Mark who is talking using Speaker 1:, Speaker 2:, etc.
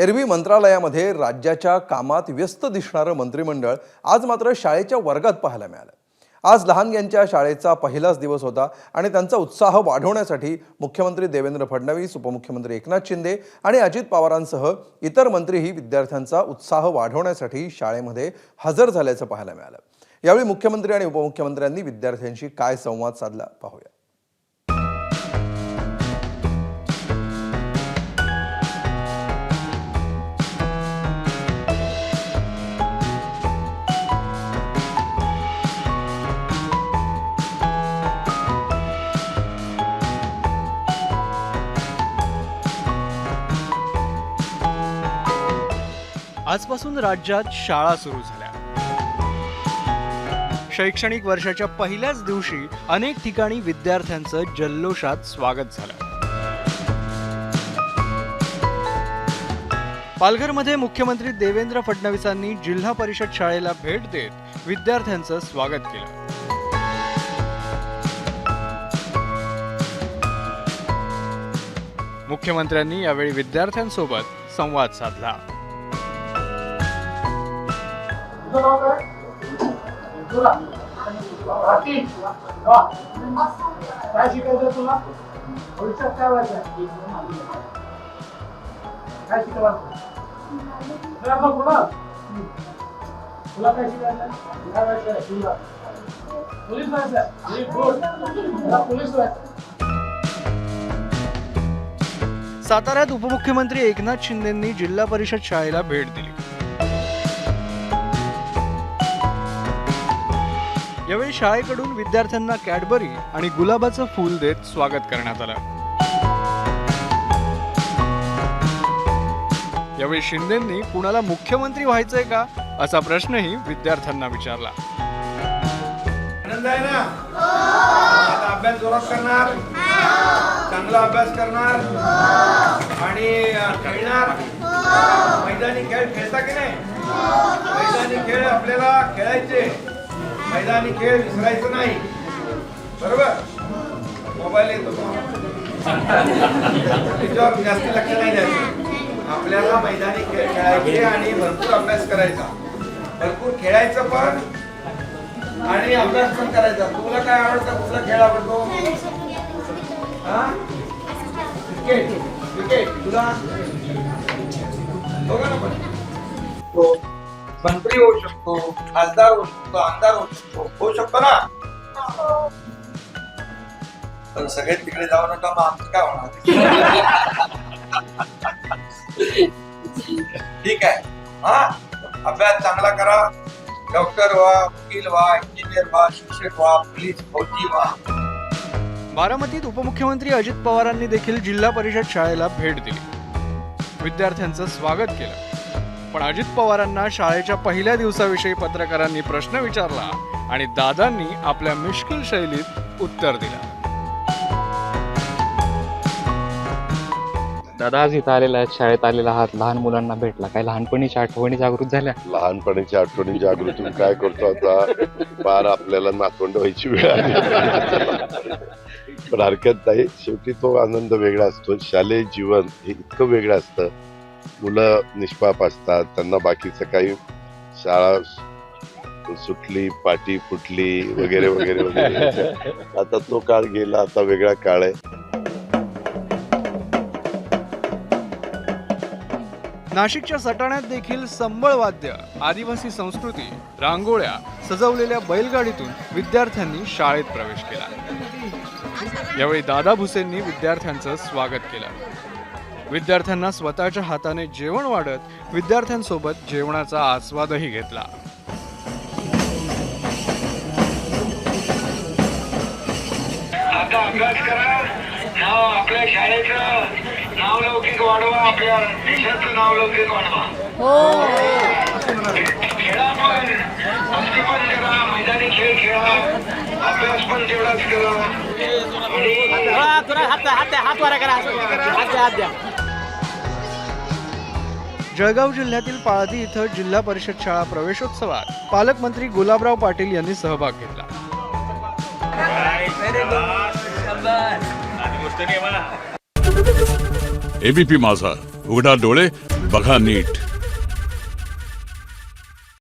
Speaker 1: एरवी मंत्रालयामध्ये राज्याच्या कामात व्यस्त दिसणारं मंत्रिमंडळ आज मात्र शाळेच्या वर्गात पाहायला मिळालं। आज लहानग्यांच्या शाळेचा पहिलाच दिवस होता आणि त्यांचा उत्साह वाढवण्यासाठी मुख्यमंत्री देवेंद्र फडणवीस, उपमुख्यमंत्री एकनाथ शिंदे आणि अजित पवारांसह इतर मंत्रीही विद्यार्थ्यांचा उत्साह वाढवण्यासाठी शाळेमध्ये हजर झाल्याचं पाहायला मिळालं। यावेळी मुख्यमंत्री आणि उपमुख्यमंत्र्यांनी विद्यार्थ्यांशी काय संवाद साधला पाहूया।
Speaker 2: आजपासून राज्यात शाळा सुरू झाल्या। शैक्षणिक वर्षाच्या पहिल्याच दिवशी अनेक ठिकाणी विद्यार्थ्यांचं जल्लोषात स्वागत झालं। पालघरमध्ये मुख्यमंत्री देवेंद्र फडणवीसांनी जिल्हा परिषद शाळेला भेट देत विद्यार्थ्यांचं स्वागत केलं। मुख्यमंत्र्यांनी यावेळी विद्यार्थ्यांसोबत संवाद साधला।
Speaker 3: काय शिकायचं तुला? भविष्यात काय व्हायचं? काय शिकायचं? तुला काय शिकायचं? काय व्हायचं? तुला पोलीस व्हायचं? पोलीस व्हायचं?
Speaker 2: साताऱ्यात उपमुख्यमंत्री एकनाथ शिंदेंनी जिल्हा परिषद शाळेला भेट दिली। यावेळी शाळेकडून विद्यार्थ्यांना कॅडबरी आणि गुलाबाचं फूल देत स्वागत करण्यात आलं। यावेळी शिंदेंनी कुणाला मुख्यमंत्री व्हायचंय का असा प्रश्नही विद्यार्थ्यांना विचारला।
Speaker 4: आनंद आहे ना? आता अभ्यास जोरात करणार, चांगला अभ्यास करणार आणि खेळणार। मैदानी खेळ खेळता की नाही? मैदानी खेळ आपल्याला खेळायचे, मैदानी खेळ विसरायचं नाही, बरोबर? मोबाईल येतो त्याच्यावर जास्त लक्ष नाही द्यायचं। आपल्याला मैदानी खेळ खेळायचे आणि भरपूर अभ्यास करायचा, भरपूर खेळायचं पण आणि अभ्यास पण करायचा। तुला काय आवडतं? कुठला खेळ आवडतो? क्रिकेट। क्रिकेट तुला बघा ना, पण मंत्री होऊ शकतो, खासदार होऊ शकतो, आमदार होऊ शकतो ना? पण सगळे तिकडे जाऊ नका, मग आमचं काय होणार? ठीक आहे, हा अभ्यास चांगला करा, डॉक्टर व्हा, वकील व्हा, इंजिनियर व्हा, शिक्षक व्हा, पोलीस, फौजी व्हा।
Speaker 2: बारामतीत उपमुख्यमंत्री अजित पवारांनी देखील जिल्हा परिषद शाळेला भेट दिली, विद्यार्थ्यांचं स्वागत केलं। पण अजित पवारांना शाळेच्या पहिल्या दिवसाविषयी पत्रकारांनी प्रश्न विचारला आणि दादांनी आपल्या मिश्किल शैलीत उत्तर दिलं।
Speaker 5: दादा, आज इथं आलेला आहे, शाळेत आलेला आहात, लहान मुलांना भेटला, काय लहानपणीच्या आठवणी जागृत झाल्या?
Speaker 6: लहानपणीच्या आठवणी जागृती काय करतो आता, फार आपल्याला नातवंड व्हायची वेळ आली, पण हरकत नाही। शेवटी तो आनंद वेगळा असतो। शालेय जीवन हे इतकं वेगळं असतं, मुलं निष्पाप असतात, त्यांना बाकीचं काही शाळा सुटली, पाटी फुटली वगैरे वगैरे वगैरे। आता तो काळ गेला, आता वेगळा काळ आहे।
Speaker 2: नाशिकच्या सटाण्यात देखील संबळ वाद्य, आदिवासी संस्कृती, रांगोळ्या, सजवलेल्या बैलगाडीतून विद्यार्थ्यांनी शाळेत प्रवेश केला। यावेळी दादा भुसेंनी विद्यार्थ्यांचं स्वागत केलं। विद्यार्थ्यांना स्वतःच्या हाताने जेवण वाढत विद्यार्थ्यांसोबत जेवणाचा आस्वादही घेतला।
Speaker 7: आता अभ्यास करा, नाव आपल्या शाळेचं नाव लौकिक वाढवा, आपल्या देशाचं नाव लौकिक वाढवा। खेळा पण, मस्ती पण करा, मैदानी खेळ खेळा, अभ्यास पण तेवढाच करा।
Speaker 2: जळगाव जिल्ह्यातील पाळधी इथं जिल्हा परिषद शाळा प्रवेशोत्सवात पालकमंत्री गुलाबराव पाटील यांनी सहभाग घेतला।
Speaker 8: एबीपी माझा, उघडा डोळे बघा नीट.